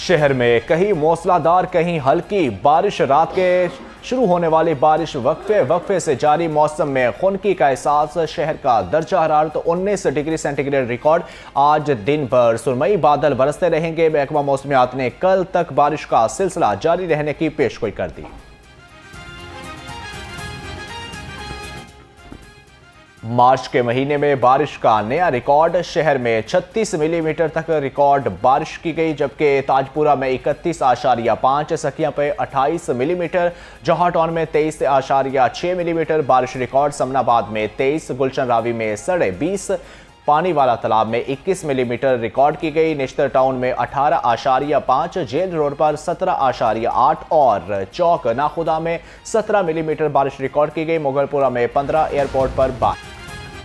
शहर में कहीं मूसलाधार कहीं हल्की बारिश। रात के शुरू होने वाली बारिश वक्फे से जारी मौसम में खुनकी का एहसास। शहर का दर्जा हरारत 19 डिग्री सेंटीग्रेड रिकॉर्ड। आज दिन भर सुरमई बादल बरसते रहेंगे। महकमा मौसमियात ने कल तक बारिश का सिलसिला जारी रहने की पेशगोई कर दी। मार्च के महीने में बारिश का नया रिकॉर्ड। शहर में 36 मिलीमीटर तक रिकॉर्ड बारिश की गई, जबकि ताजपुरा में 31.5, सकिया पे 28 मिलीमीटर, जौहर टाउन में 23.6 मिलीमीटर बारिश रिकॉर्ड, समनाबाद में 23, गुलशन रावी में 20.5, पानी वाला तालाब में 21 मिलीमीटर रिकॉर्ड की गई। निश्तर टाउन में 18.5, जेल रोड पर 17.8 और चौक नाखुदा में 17 मिलीमीटर बारिश रिकॉर्ड की गई। मुगलपुरा में 15, एयरपोर्ट पर बारिश।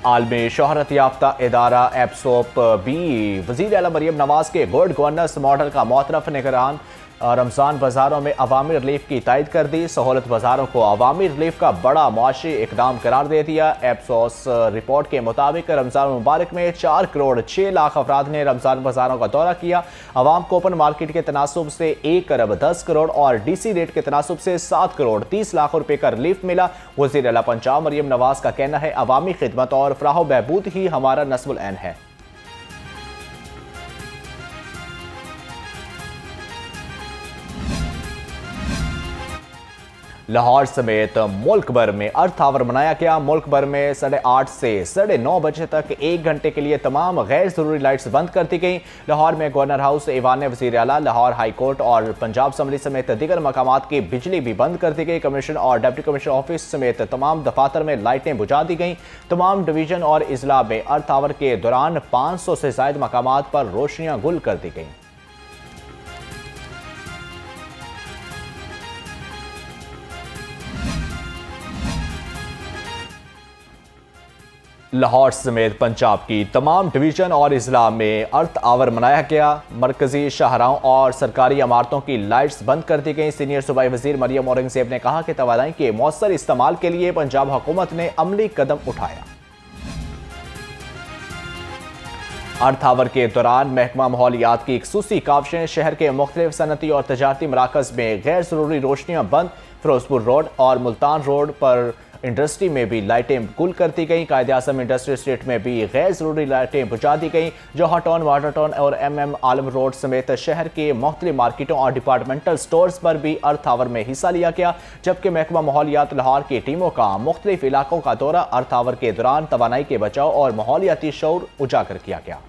आलमी शोहरत याफ्ता इदारा एप्सोप भी वज़ीर आला मरियम नवाज के गुड गवर्नेंस मॉडल का मोतरफ निगरान। रमज़ान बाज़ारों में अवामी रिलीफ की तायद कर दी। सहूलत बाज़ारों को अवामी रिलीफ का बड़ा मुआशी इकदाम करार दे दिया। एप्सोस रिपोर्ट के मुताबिक रमज़ान मुबारक में 4 करोड़ 6 लाख अफराद ने रमज़ान बाज़ारों का दौरा किया। अवाम को ओपन मार्केट के तनासुब से 1 अरब 10 करोड़ और DC रेट के तनासुब से 7 करोड़ 30 लाख रुपये का रिलीफ मिला। वज़ीर आला पंजाब मरियम नवाज का कहना है, अवामी खिदमत और फलाह बहबूद ही हमारा नस्मुल ऐन है। लाहौर समेत मुल्क भर में अर्थ आवर मनाया गया। मुल्क भर में 8:30 से 9:30 बजे तक 1 घंटे के लिए तमाम गैर जरूरी लाइट्स बंद कर दी गई। लाहौर में गवर्नर हाउस, ईवान वज़ीर आला, लाहौर हाई कोर्ट और पंजाब असम्बली समेत दीगर मकामात की बिजली भी बंद कर दी गई। कमिश्नर और डिप्टी कमिश्नर ऑफिस समेत तमाम दफातर में लाइटें बुझा दी गई। तमाम डिवीजन और इजला में अर्थ आवर के दौरान 500 से ज्यादा मकामात पर रोशनियां गुल कर दी गई। लाहौर समेत पंजाब की तमाम डिवीजन और इजला में अर्थ आवर मनाया गया। मरकजी शाहराहों और सरकारी इमारतों की लाइट्स बंद कर दी गई। सीनियर सूबाई वजीर मरियम औरंगजेब ने कहा कि तवानाई के मौसर इस्तेमाल के लिए पंजाब हुकूमत ने अमली कदम उठाया। अर्थ आवर के दौरान महकमा माहौलियात की खसूसी काविशें। शहर के मुख्तलिफ सनती और तजारती मराकज में गैर जरूरी रोशनियां बंद। फिरोजपुर रोड और मुल्तान रोड पर इंडस्ट्री में भी लाइटें गुल कर दी गई। कायदे आज़म इंडस्ट्री स्टेट में भी गैर जरूरी लाइटें बुझा दी गई। जौहर टाउन, वाटर टाउन और MM आलम रोड समेत शहर के मुख्तलिफ मार्केटों और डिपार्टमेंटल स्टोर्स पर भी अर्थ आवर में हिस्सा लिया गया। जबकि महकमा माहौलियात लाहौर की टीमों का मुख्तलिफ इलाकों का दौरा अर्थ आवर के दौरान तवानाई के बचाव और माहौलियाती शऊर उजागर किया गया।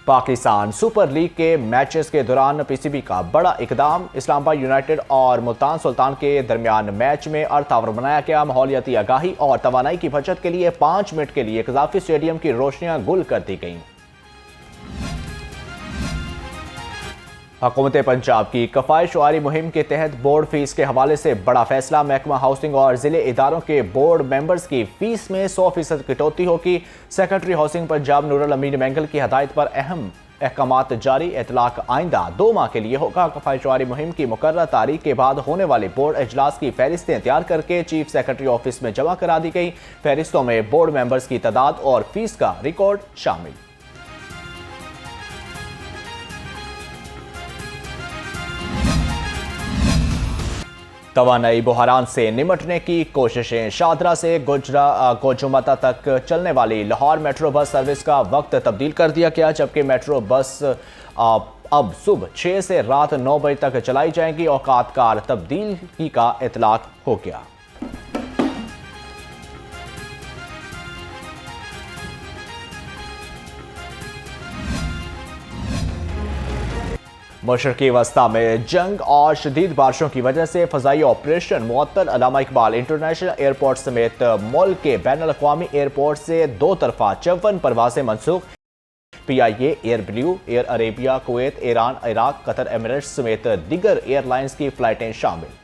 पाकिस्तान सुपर लीग के मैचेस के दौरान PCB का बड़ा इकदाम। इस्लामाबाद यूनाइटेड और मुल्तान सुल्तान के दरमियान मैच में अर्थ आवर बनाया गया। माहौलियाती आगाही और तवानाई की बचत के लिए 5 मिनट के लिए कज़ाफी स्टेडियम की रोशनियां गुल कर दी गईं। हुकूमत पंजाब की कफायत शुआरी मुहिम के तहत बोर्ड फीस के हवाले से बड़ा फैसला। महकमा हाउसिंग और जिले इदारों के बोर्ड मेंबर्स की फीस में 100% कटौती होगी। सेक्रेटरी हाउसिंग पंजाब नूरुल अमीन मैंगल की हदायत पर अहम अहकामात जारी। इतलाक आइंदा 2 माह के लिए होगा। कफायत शुआरी मुहिम की मुकर्रर तारीख के बाद होने वाले बोर्ड इजलास की फहरिस्तें तैयार करके चीफ सेक्रेटरी ऑफिस में जमा करा दी गई। फहरिस्तों में बोर्ड मेंबर्स की तादाद और फीस का रिकॉर्ड शामिल। तवानाई बहरान से निमटने की कोशिशें। शादरा से गोजुमता तक चलने वाली लाहौर मेट्रो बस सर्विस का वक्त तब्दील कर दिया गया, जबकि मेट्रो बस अब सुबह 6 से रात 9 बजे तक चलाई जाएंगी। औकात कार तब्दीली का इतलाक हो गया। मशरकी वस्ता में जंग और शदीद बारिशों की वजह से फ़ज़ाई ऑपरेशन मुअत्तल। अल्लामा इकबाल इंटरनेशनल एयरपोर्ट समेत मुल्क के बैनुल अक़वामी एयरपोर्ट से 2 तरफ़ा 54 परवासें मनसूख। PIA, air blue, air Arabia, Kuwait, Iran, Iraq, Qatar Emirates समेत दीगर एयरलाइंस की फ़्लाइटें शामिल।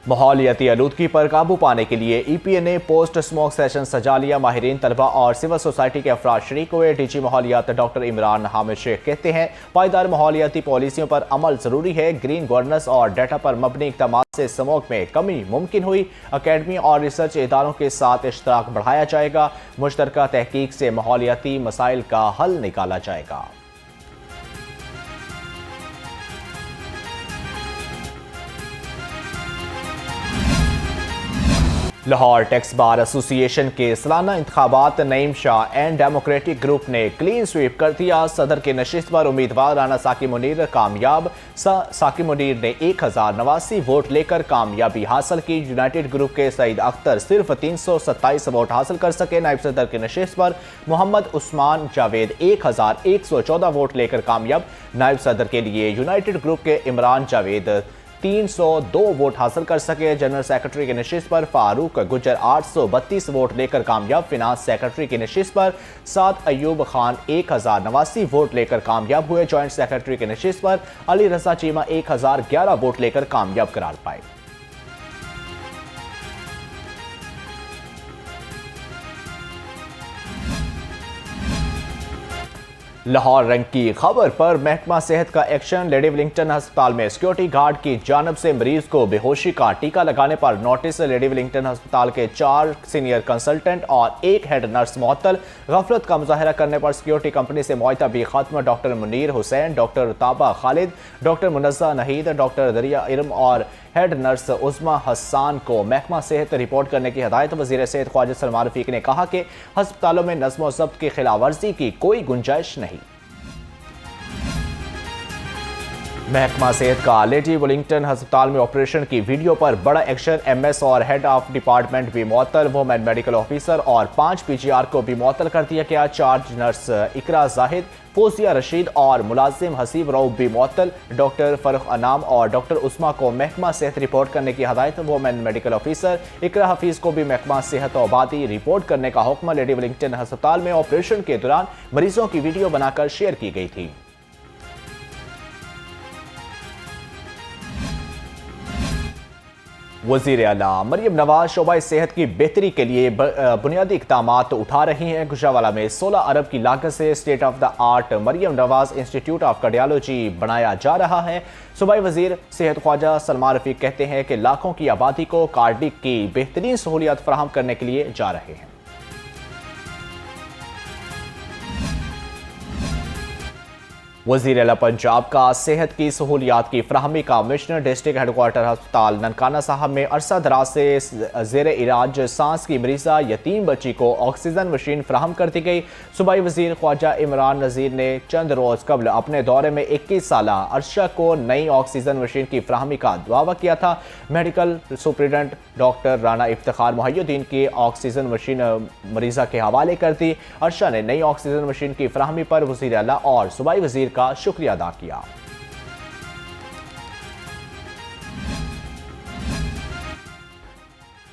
माहौलियाती आलूदगी पर काबू पाने के लिए EPA ने पोस्ट स्मोक सेशन सजा लिया। माहिरीन, तलबा और सिविल सोसाइटी के अफराद शरीक हुए। DG माहौलियात डॉक्टर इमरान हामिद शेख कहते हैं, पायदार माहौलियाती पॉलिसियों पर अमल जरूरी है। ग्रीन गवर्नेंस और डाटा पर मबनी इक़दाम से स्मोक में कमी मुमकिन हुई। अकेडमी और रिसर्च इदारों के साथ इश्तराक बढ़ाया जाएगा। मुश्तरका तहकीक से माहौलियाती मसाइल का हल निकाला जाएगा। लाहौर टैक्स बार एसोसिएशन के सालाना इंतखाबात Naeem Shah and democratic group ने क्लीन स्वीप कर दिया। सदर के नशिस्त पर उम्मीदवार राना साकिब मुनीर कामयाब। साकिब मुनीर ने 1089 वोट लेकर कामयाबी हासिल की। यूनाइटेड ग्रुप के सईद अख्तर सिर्फ 327 वोट हासिल कर सके। नायब सदर के नशिस्त पर मोहम्मद उस्मान जावेद 1114 वोट लेकर कामयाब। नायब सदर के लिए यूनाइटेड ग्रुप के इमरान जावेद 302 वोट हासिल कर सके। जनरल सेक्रेटरी की नशिस्त पर फारूक गुजर 832 वोट लेकर कामयाब। फिनांस सेक्रेटरी की नशिस्त पर साद अयूब खान 1089 वोट लेकर कामयाब हुए। जॉइंट सेक्रेटरी की नशिस्त पर अली रजा चीमा 1011 वोट लेकर कामयाब करार पाए। लाहौर रंग की खबर पर महकमा सेहत का एक्शन। लेडी विलिंगटन अस्पताल में सिक्योरिटी गार्ड की जानब से मरीज को बेहोशी का टीका लगाने पर नोटिस। लेडी विलिंगटन अस्पताल के 4 सीनियर कंसल्टेंट और 1 हेड नर्स मुअत्तल। गफलत का मुजाहरा करने पर सिक्योरिटी कंपनी से मुआहदा भी खत्म। डॉक्टर मुनीर हुसैन, डॉक्टर ताबा खालिद, डॉक्टर मुनज़्ज़ा नहीद, डॉक्टर दरिया इरम और हेड नर्स उस्मा हसान को महकमा सेहत रिपोर्ट करने की हदायत। वज़ीर सेहत ख्वाजा सलमान रफीक ने कहा कि अस्पतालों में नज़्म व ज़ब्त की खिलाफवर्जी की कोई गुंजाइश नहीं। महकमा सेहत का लेडी विलिंगटन अस्पताल में ऑपरेशन की वीडियो पर बड़ा एक्शन। MS और हेड ऑफ डिपार्टमेंट भी मुअत्तल। वुमेन मेडिकल ऑफिसर और 5 PGR को भी मुअत्तल कर दिया गया। चार्ज नर्स इकरा जाहिद, फोजिया रशीद और मुलाजिम हसीब रऊफ भी मुअत्तल। डॉक्टर फरुख अनाम और डॉक्टर उस्मा को महकमा सेहत रिपोर्ट करने की हदायत। वुमेन मेडिकल ऑफिसर इकरा हफीज को भी महकमा सेहत और आबादी रिपोर्ट करने का हुक्म। लेडी विलिंगटन अस्पताल में ऑपरेशन के दौरान मरीजों की वीडियो बनाकर शेयर की गई थी। वज़ीर आला मरियम नवाज शोबा सेहत की बेहतरी के लिए बुनियादी इक़दामात उठा रही हैं। गुजरावाला में 16 अरब की लागत से state of the art Maryam Nawaz institute of cardiology बनाया जा रहा है। सूबाई वज़ीर सेहत ख्वाजा सलमान रफीक कहते हैं कि लाखों की आबादी को कार्डिक की बेहतरीन सहूलियत फराहम करने के लिए जा रहे हैं। वज़ीर आला पंजाब का सेहत की सहूलियात की फराहमी का कमिश्नर डिस्ट्रिक्ट हेडक्वार्टर अस्पताल ननकाना साहब में अरसा दराज से ज़ेर इलाज सांस की मरीज़ा यतीम बच्ची को ऑक्सीजन मशीन फराहम कर दी गई। सूबाई वज़ीर ख्वाजा इमरान नज़ीर ने चंद रोज़ कबल अपने दौरे में 21 साला अरशा को नई ऑक्सीजन मशीन की फराहमी का दावा किया था। Medical superintendent doctor Rana Iftikhar Mohiuddin की ऑक्सीजन मशीन मरीज़ा के हवाले कर दी। अरशा ने नई ऑक्सीजन मशीन की फराहमी पर वज़ीर आला और सूबाई वज़ीर का शुक्रिया अदा किया।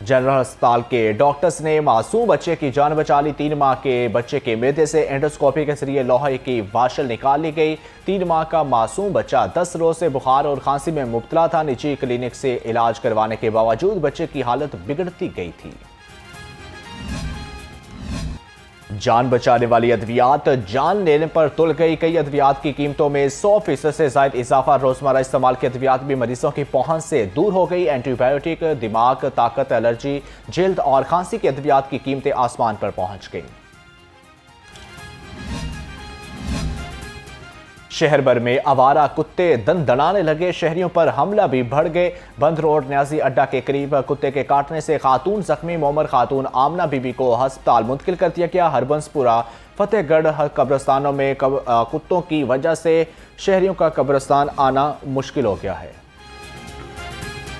जनरल अस्पताल के डॉक्टर्स ने मासूम बच्चे की जान बचा ली। 3 माह के बच्चे के मैदे से एंडोस्कोपी के जरिए लोहे की वाशल निकाल ली गई। 3 माह का मासूम बच्चा 10 रोज से बुखार और खांसी में मुब्तला था। निजी क्लिनिक से इलाज करवाने के बावजूद बच्चे की हालत बिगड़ती गई थी। जान बचाने वाली अद्वियात जान लेने पर तुल गई। कई अद्वियात की कीमतों में 100% से ज्यादा इजाफा। रोजमर्रा इस्तेमाल की अद्वियात भी मरीजों की पहुंच से दूर हो गई। एंटीबायोटिक, दिमाग, ताकत, एलर्जी, जल्द और खांसी की अद्वियात की कीमतें आसमान पर पहुंच गई। शहर भर में आवारा कुत्ते दंदनाने लगे। शहरियों पर हमला भी बढ़ गए। बंद रोड न्याजी अड्डा के करीब कुत्ते के काटने से खातून जख्मी। मोमर खातून आमना बीबी को अस्पताल मुंतकिल कर दिया गया। हरबंसपुरा, फतेहगढ़ कब्रिस्तानों में कुत्तों की वजह से शहरियों का कब्रिस्तान आना मुश्किल हो गया है।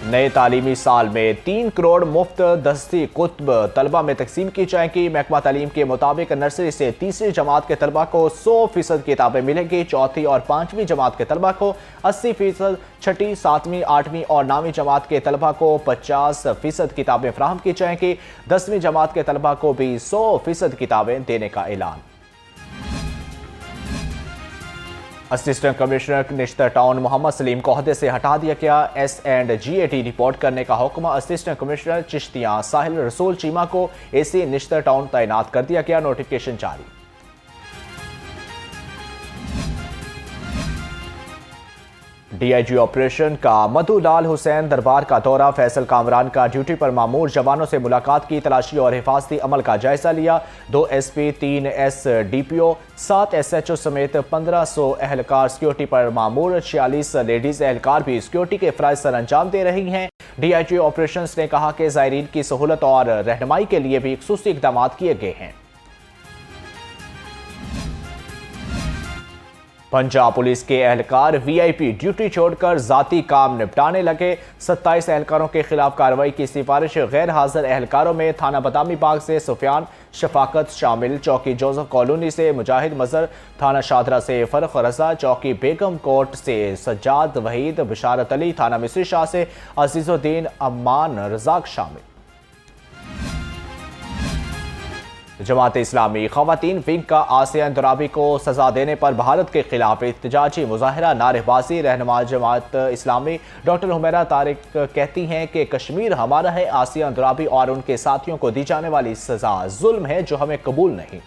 नए तालीमी साल में 3 करोड़ मुफ्त दस्ती कुतुब तलबा में तकसीम की जाएंगी। महकमा तालीम के मुताबिक नर्सरी से तीसरी जमात के तलबा को 100% किताबें मिलेंगी। चौथी और 5वीं जमात के तलबा को 80%, छठी, 7वीं, 8वीं और 9वीं जमात के तलबा को 50% किताबें फराहम की जाएंगी। 10वीं जमात के तलबा को भी 100% किताबें देने का ऐलान। Assistant commissioner Nishtar town Mohammad Saleem को ओहदे से हटा दिया गया। S&GAT रिपोर्ट करने का हुक्म असिस्टेंट कमिश्नर चिश्तियां साहिल रसूल चीमा को AC निश्तर टाउन तैनात कर दिया गया। नोटिफिकेशन जारी। DIG ऑपरेशन का मधुलाल हुसैन दरबार का दौरा। फैसल कामरान का ड्यूटी पर मामूर जवानों से मुलाकात की। तलाशी और हिफाजती अमल का जायजा लिया। 2 SP, 3 SDPO, 7 SHO समेत 1500 एहलकार सिक्योरिटी पर मामूर। 46 लेडीज एहलकार भी सिक्योरिटी के फराइज सर अंजाम दे रही हैं। DIG ऑपरेशंस ने कहा कि ज़ायरीन की सहूलत और रहनुमाई के लिए भी खुसूसी इक़दाम किए गए हैं। पंजाब पुलिस के एहलकार VIP ड्यूटी छोड़कर जाती काम निपटाने लगे। 27 एहलकारों के खिलाफ कार्रवाई की सिफारिश। गैर हाजिर एहलकारों में थाना बदामी बाग से सुफियान शफाकत शामिल, चौकी जोसेफ कॉलोनी से मुजाहिद मजहर, थाना शादरा से फरख रजा, चौकी बेगम कोट से सज्जाद वहीद, बिशारत अली, थाना मिस्री शाह से अजीजुद्दीन अम्मान रजाक शामिल। जमात इस्लामी खवातीन विंग का आसिया इंदराबी को सजा देने पर भारत के खिलाफ एहतजाजी मुजाहरा, नारेबाजी। रहनुमा जमात इस्लामी डॉक्टर हुमैरा तारिक कहती हैं कि कश्मीर हमारा है। आसिया इंदराबी और उनके साथियों को दी जाने वाली सजा जुल्म है जो हमें कबूल नहीं।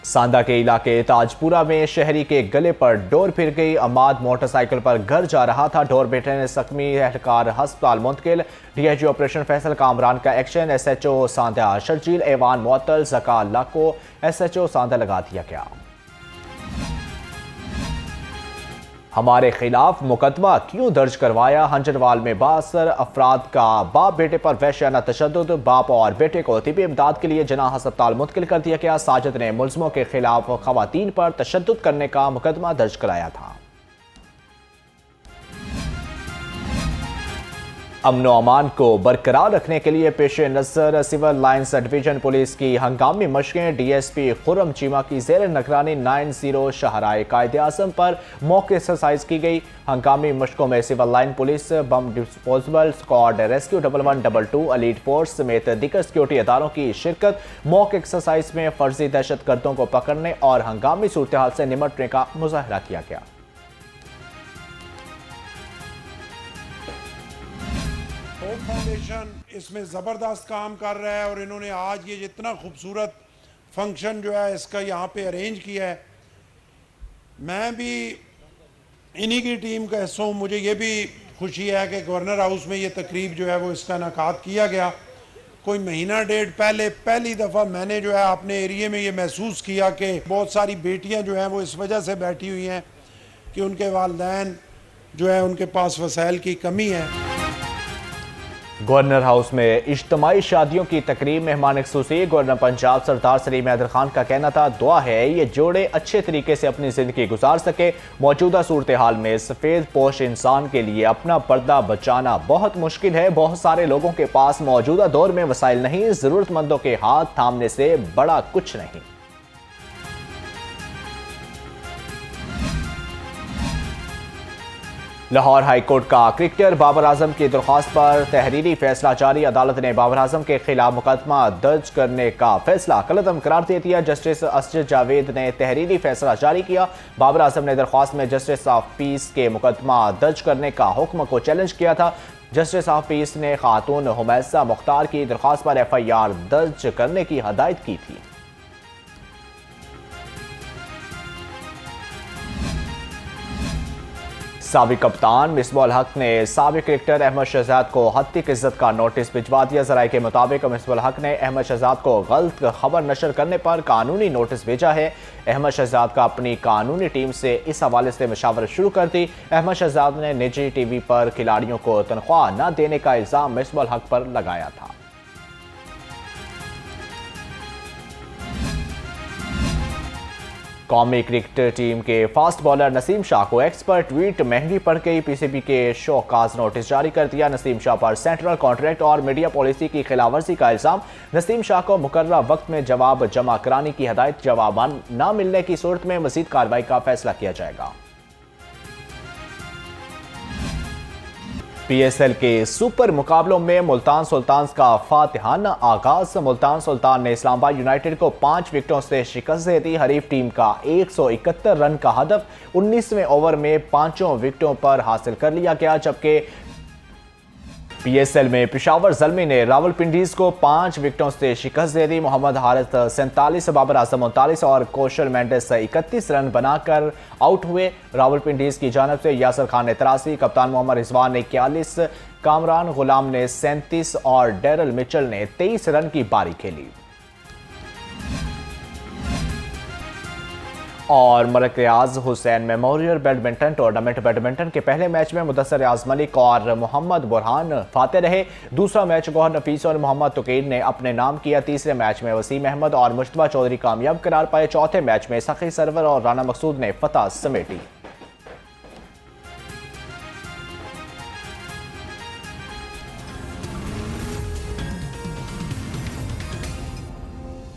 सांदा के इलाके ताजपुरा में शहरी के गले पर डोर फिर गई। अमाद मोटरसाइकिल पर घर जा रहा था। डोर बेटे ने जख्मी एहलकार हस्पताल मुंतकिल। DIG ऑपरेशन फैसल कामरान का एक्शन। SHO सांदा शर्जील ऐवान मुअत्तल, जका लाको SHO सांदा लगा दिया गया। हमारे खिलाफ मुकदमा क्यों दर्ज करवाया? हंजरवाल में 62 अफराद का बाप बेटे पर वहशियाना तशद्दुद। बाप और बेटे को तिब्बी इमदाद के लिए जना अस्पताल मुंतकिल कर दिया गया। साजिद ने मुल्ज़िमों के खिलाफ खवातीन पर तशद्दुद करने का मुकदमा दर्ज कराया था। अमनो अमान को बरकरार रखने के लिए पेश नज़र सिविल लाइन्स डिवीजन पुलिस की हंगामी मशकें। DSP खुर्रम चीमा की ज़ेर निगरानी 90 शाहराए कायदे आज़म पर मॉक एक्सरसाइज की गई। हंगामी मशकों में civil line police, bomb disposal squad, rescue 1122, elite force समेत दीगर सिक्योरिटी अदारों की शिरकत। मॉक एक्सरसाइज में फर्जी दहशत गर्दों को पकड़ने और हंगामी सूरत हाल से निमटने का मुजाहरा किया गया। फाउंडेशन इसमें ज़बरदस्त काम कर रहा है और इन्होंने आज ये जितना खूबसूरत फंक्शन जो है इसका यहाँ पे अरेंज किया है, मैं भी इन्हीं की टीम का हिस्सा हूँ। मुझे ये भी खुशी है कि गवर्नर हाउस में ये तकरीब जो है वो इसका इनेकाद किया गया। कोई महीना डेढ़ पहले पहली दफ़ा मैंने जो है अपने एरिए में ये महसूस किया कि बहुत सारी बेटियाँ जो हैं वो इस वजह से बैठी हुई हैं कि उनके वालिदैन जो है उनके पास वसाइल की कमी है। गवर्नर हाउस में इज्तिमाई शादियों की तकरीब। मेहमान खुसूसी गवर्नर पंजाब सरदार सलीम हैदर खान का कहना था, दुआ है ये जोड़े अच्छे तरीके से अपनी जिंदगी गुजार सके। मौजूदा सूरत हाल में सफ़ेद पोश इंसान के लिए अपना पर्दा बचाना बहुत मुश्किल है। बहुत सारे लोगों के पास मौजूदा दौर में वसाइल नहीं। ज़रूरतमंदों के हाथ थामने से बड़ा कुछ नहीं। लाहौर हाई कोर्ट का क्रिकेटर बाबर आजम की दरख्वास्त पर तहरीरी फैसला जारी। अदालत ने बाबर आजम के खिलाफ मुकदमा दर्ज करने का फैसला कलअदम करार दे दिया। जस्टिस असजद जावेद ने तहरीरी फैसला जारी किया। बाबर आजम ने दरख्वास्त में जस्टिस ऑफ पीस के मुकदमा दर्ज करने का हुक्म को चैलेंज किया था। जस्टिस ऑफ पीस ने खातून हुमैसा मुख्तार की दरख्वास्त पर FIR दर्ज करने की हदायत की थी। साबिक कप्तान मिसबाह हक ने साबिक क्रिकेटर अहमद शहजाद को हत्या इज्जत का नोटिस भिजवा दिया। जराये के मुताबिक मिसबाह हक ने अहमद शहजाद को गलत खबर नशर करने पर कानूनी नोटिस भेजा है। अहमद शहजाद का अपनी कानूनी टीम से इस हवाले से मशावरत शुरू कर दी। अहमद शहजाद ने निजी TV पर खिलाड़ियों को तनख्वाह न देने का इल्ज़ाम मिसबाह हक पर लगाया था। कौमी क्रिकेट टीम के फास्ट बॉलर नसीम शाह को एक्सपर्ट ट्वीट महंगी पड़ गई। PCB के शोकाज नोटिस जारी कर दिया। नसीम शाह पर सेंट्रल कॉन्ट्रैक्ट और मीडिया पॉलिसी की खिलाफवर्जी का इल्जाम। नसीम शाह को मुकर्रर वक्त में जवाब जमा कराने की हदायत। जवाब न मिलने की सूरत में मजीद कार्रवाई का फैसला किया जाएगा। पीएसएल के सुपर मुकाबलों में मुल्तान सुल्तान्स का फातिहाना आगाज। मुल्तान सुल्तान ने इस्लामाबाद यूनाइटेड को 5 विकेटों से शिकस्त दे दी। हरीफ टीम का 171 रन का हदफ 19वें ओवर में 5 विकेटों पर हासिल कर लिया गया, जबकि पीएसएल में पेशावर ज़ल्मी ने रावलपिंडीज को 5 विकेटों से शिकस्त दे दी। मोहम्मद हारिस 47, बाबर आजम 39 और कौशल मेंडिस 31 रन बनाकर आउट हुए। रावलपिंडीज की जानिब से यासर खान ने 83, कप्तान मोहम्मद रिजवान ने 41, कामरान गुलाम ने 37 और डेरल मिचल ने 23 रन की पारी खेली। और Malik Riaz Hussain memorial badminton tournament badminton के पहले मैच में मुदस्सर रियाज मलिक और मोहम्मद बुरहान फाते रहे। दूसरा मैच गौहर नफीस और मोहम्मद तुकीर ने अपने नाम किया। तीसरे मैच में वसीम अहमद और मुश्तबा चौधरी कामयाब करार पाए। चौथे मैच में सखी सरवर और राना मकसूद ने फतह समेटी।